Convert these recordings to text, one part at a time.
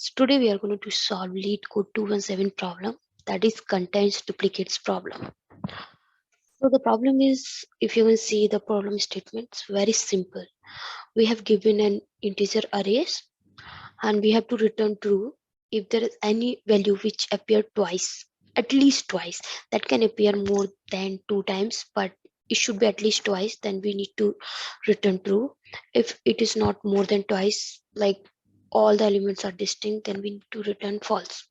So today we are going to solve LeetCode 217 problem, that is contains duplicates problem. So the problem is, if you can see the problem statement, it's very simple. We have given an integer arrays and we have to return true if there is any value which appear twice, at least twice. That can appear more than 2 times, but it should be at least twice. Then we need to return true. If it is not more than twice, like all the elements are distinct, then we need to return false.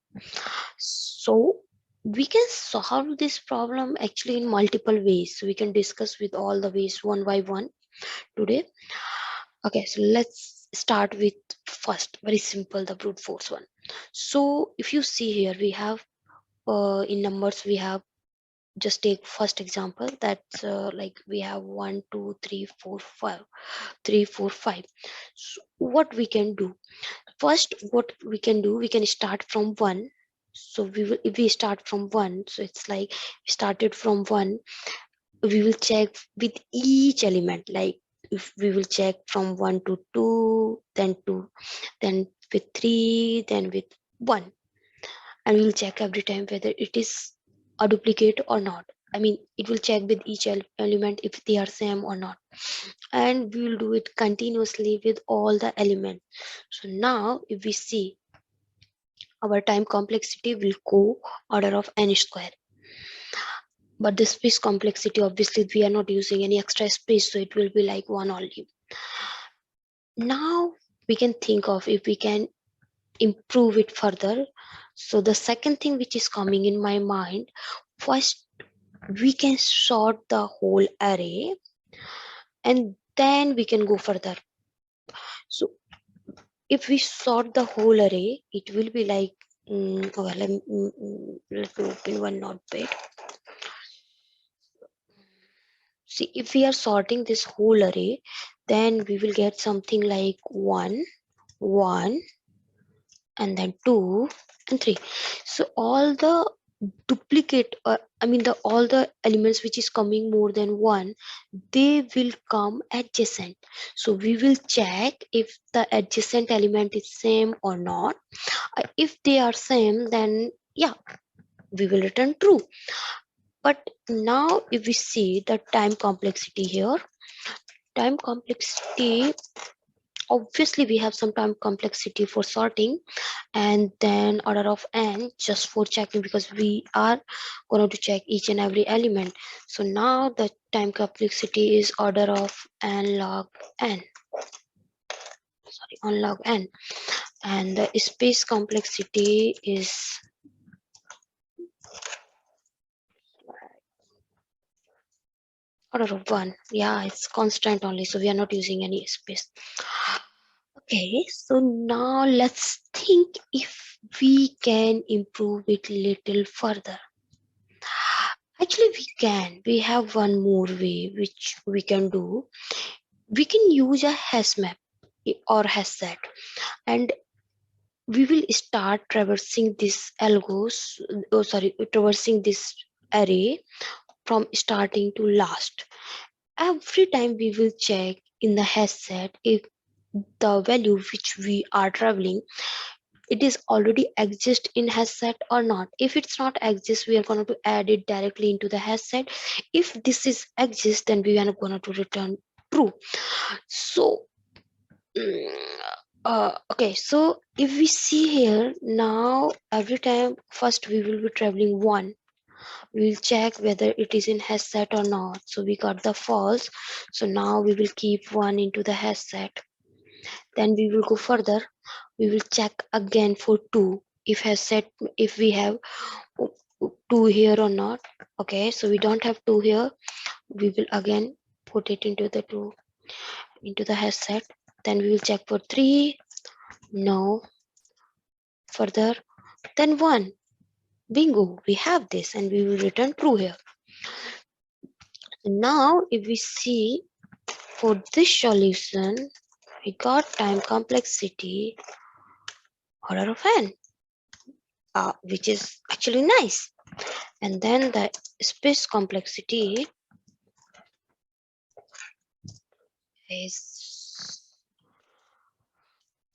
So we can solve this problem actually in multiple ways. So we can discuss with all the ways one by one today. Okay, so let's start with first, very simple, the brute force one. So if you see here, we have in numbers, we have, just take first example, that's like we have 1 2 3 4 5 3 4 5. So what we can do first, what we can do, we can start from 1. So we will, if we start from 1, so it's like we started from 1, we will check with each element, like if we will check from 1 to 2, then 2, then with 3, then with 1, and we will check every time whether it is a duplicate or not. I mean, it will check with each element if they are same or not, and we will do it continuously with all the elements. So now if we see, our time complexity will go order of n square, but the space complexity, obviously we are not using any extra space, so it will be like 1 only. Now we can think of if we can improve it further. So the second thing which is coming in my mind, first we can sort the whole array and then we can go further. So if we sort the whole array, it will be like let me open one notepad. See, if we are sorting this whole array, then we will get something like 1 1 and then 2 and 3. So all the duplicate, I mean the all the elements which is coming more than 1, they will come adjacent. So we will check if the adjacent element is same or not. If they are same, then yeah, we will return true. But now if we see the time complexity here, time complexity, obviously we have some time complexity for sorting, and then order of n just for checking, because we are going to check each and every element. So now the time complexity is order of n log n, sorry, on log n, and the space complexity is order of 1. Yeah, it's constant only, so we are not using any space. Okay, so now let's think if we can improve it little further. Actually, we can. We have one more way which we can do. We can use a hash map or hash set, and we will start traversing this algos. Oh, sorry, traversing this array from starting to last. Every time we will check in the hash set if the value which we are traveling, it is already exist in hash set or not. If it's not exist, we are going to add it directly into the hash set. If this is exist, then we are going to return true. So okay, so if we see here, now every time first we will be traveling 1, we'll check whether it is in hash set or not. So we got the false, so now we will keep 1 into the hash set. Then we will go further, we will check again for 2 if has set, if we have 2 here or not. Okay, so we don't have 2 here, we will again put it into the 2 into the hash set. Then we will check for 3, no, further, then 1, bingo, we have this, and we will return true here. Now if we see, for this solution we got time complexity order of n, which is actually nice. And then the space complexity is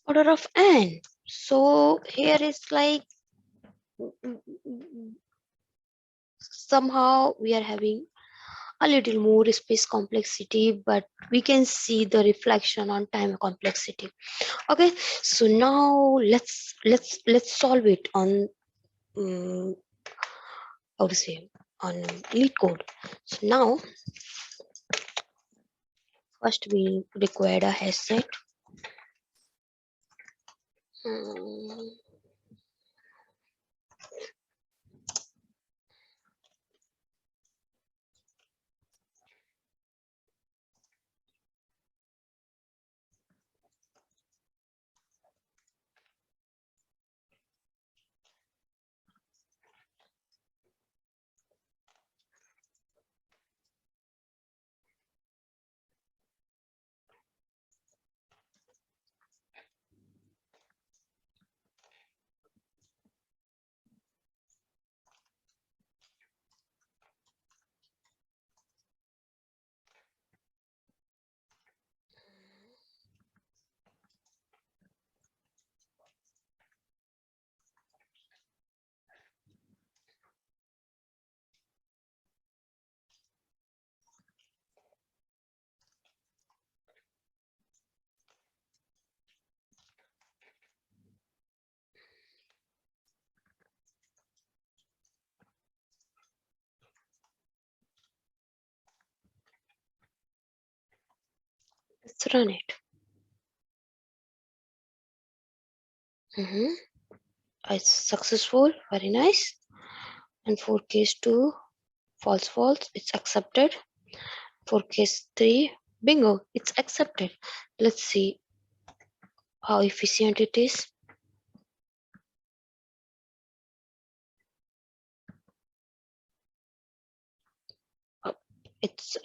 order of n. So here is like somehow we are having a little more space complexity, but we can see the reflection on time complexity. Okay, so now let's solve it on um, how to say on lead code. So now first we require a hash set. um, let's run it. Mhm. It's successful, very nice. And for case 2, false false, it's accepted. For case 3, bingo, it's accepted. Let's see how efficient it is. Uh, it's